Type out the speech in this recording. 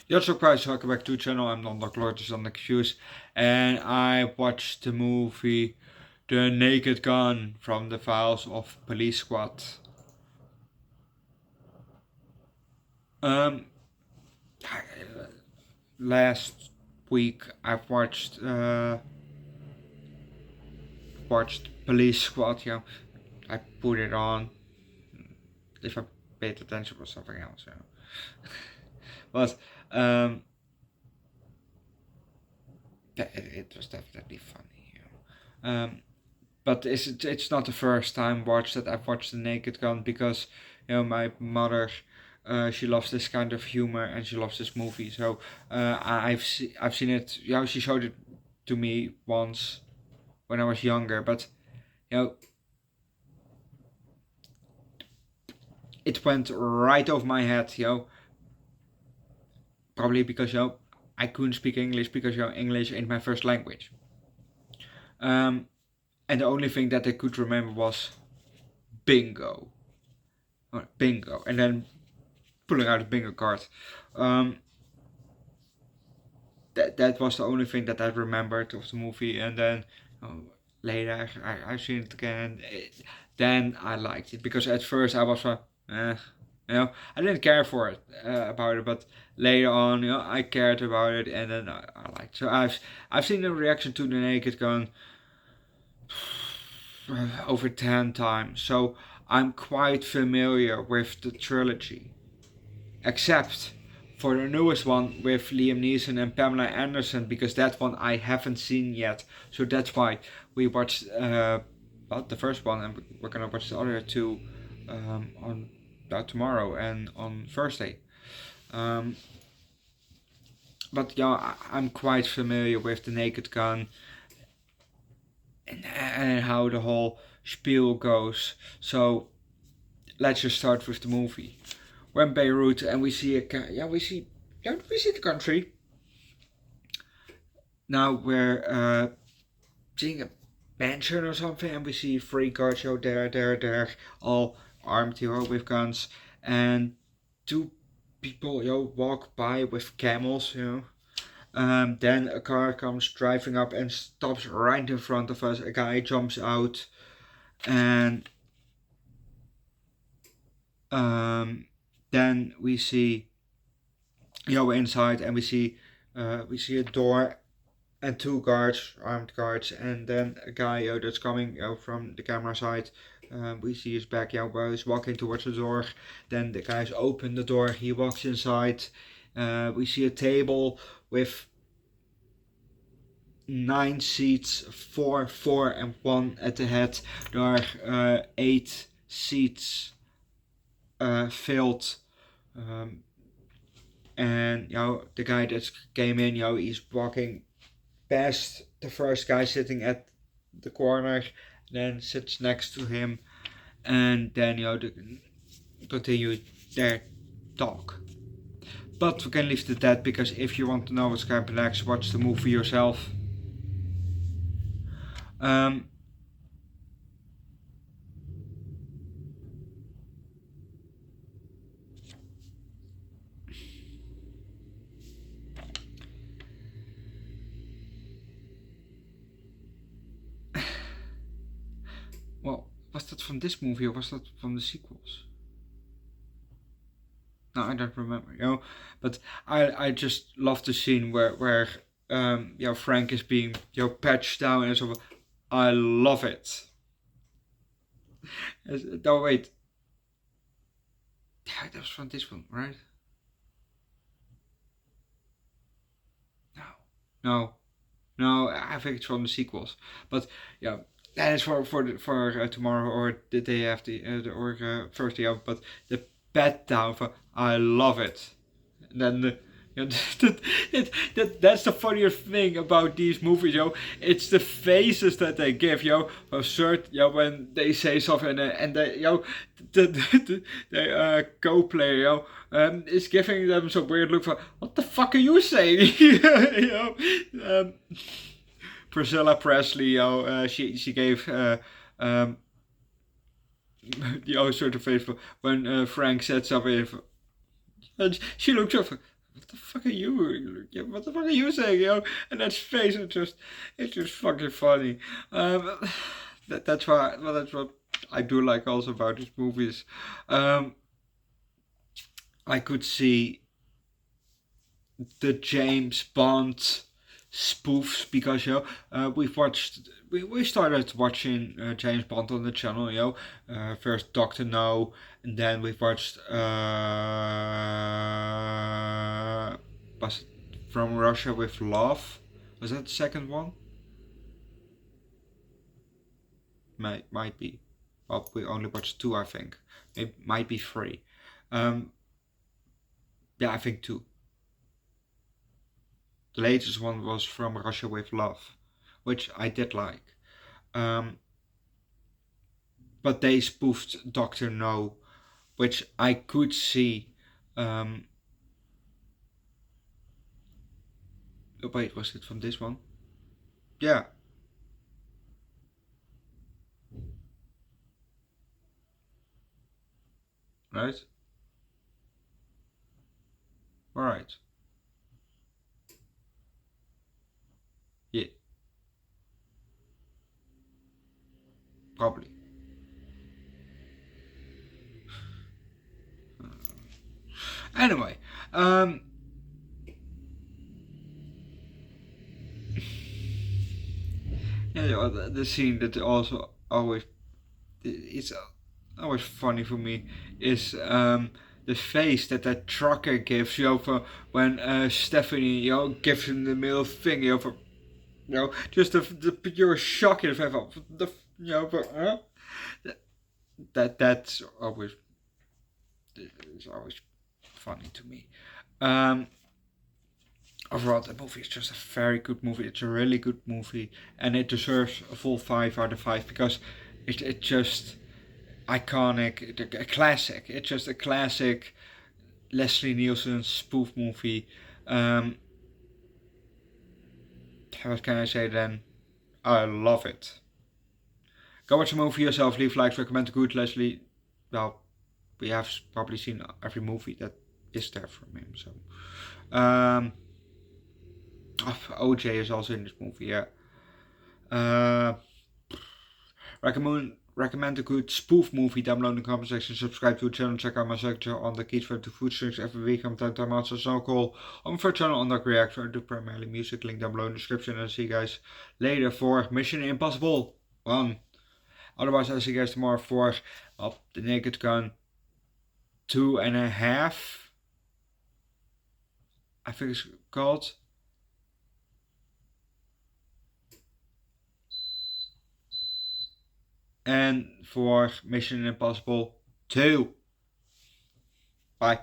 Yo, so guys, welcome back to the channel. I'm Underdog Eats, and I watched the movie The Naked Gun from the Files of Police Squad. Um, last week I've watched Police Squad. I put it on. If I paid attention for something else, but it was definitely funny. But it's not the first time that I've watched The Naked Gun because my mother, she loves this kind of humor and she loves this movie. So I've seen it. She showed it to me once when I was younger, but it went right over my head. Probably because I couldn't speak English because English ain't my first language. And the only thing that I could remember was bingo. Bingo. And then pulling out a bingo card. That was the only thing that I remembered of the movie. And then later I've seen it again. Then I liked it because at first I was I didn't care for it about it, but later on, I cared about it, and then I liked. So I've seen the reaction to The Naked Gun over 10 times, so I'm quite familiar with the trilogy, except for the newest one with Liam Neeson and Pamela Anderson, because that one I haven't seen yet. So that's why we watched the first one, and we're gonna watch the other two on tomorrow and on Thursday. But I'm quite familiar with The Naked Gun and how the whole spiel goes. So let's just start with the movie. We're in Beirut and we see we see the country. Now we're seeing a mansion or something, and we see three guards there, all armed with guns, and two people walk by with camels. Then a car comes driving up and stops right in front of us. A guy jumps out, and then we see we're inside, and we see a door and two guards, armed guards, and then a guy that's coming from the camera side. We see his back, where he's walking towards the door. Then the guys open the door, he walks inside. We see a table with 9 seats, 4, and 1 at the head. There are 8 seats filled. And the guy that came in, he's walking past the first guy sitting at the corner, then sits next to him, and then continue their talk. But we can leave it at that, because if you want to know what's going to happen next, watch the movie yourself. Well, was that from this movie or was that from the sequels? No, I don't remember, but I just love the scene where Frank is being patched down and so. I love it. No, wait. Yeah, that was from this one, right? No, I think it's from the sequels. But that is for tomorrow or the day after, or first day of. But the pat down for I love it. And then that's the funniest thing about these movies, It's the faces that they give, when they say something, and they, the co-player, is giving them some weird look for what the fuck are you saying, Priscilla Presley, she gave the sort of face when Frank said something, and she looked up. what the fuck are you? Yeah, what the fuck are you saying, yo? And that face, it's just fucking funny. Um, that's why, well, that's what I do like also about these movies. Um, I could see the James Bond spoofs because we started watching James Bond on the channel, first Doctor No, and then we've watched was it From Russia with Love? Was that the second one? Might be. Well, we only watched two, I think. It might be three. Um, yeah, I think two. The latest one was From Russia with Love, which I did like. Um, but they spoofed Doctor No, which I could see. Um, wait, was it from this one? Yeah, right? Alright. Yeah, probably. Anyway, um, yeah, the scene that also always it's always funny for me is the face that that trucker gives for when Stephanie gives him the middle finger for just the pure shock in the face of the but, that's always it's always funny to me. Um, Overall, the movie is just a very good movie. It's a really good movie, and it deserves a full 5 out of 5 because it just iconic, a classic. It's just a classic Leslie Nielsen spoof movie. Um, what can I say then? I love it. Go watch the movie yourself. Leave likes, recommend a good Leslie. Well, we have probably seen every movie that is there from him. So, OJ is also in this movie. Yeah. Uh, recommend a good spoof movie down below in the comment section. Subscribe to the channel. Check out my section on the Keys to Food Streams every week. I'm time out so call on my first channel Underdog Reacts. I do primarily music. Link down below in the description. And I'll see you guys later for Mission Impossible 1. Otherwise, I'll see you guys tomorrow for the Naked Gun 2.5. I think it's called. And for Mission Impossible 2. Bye.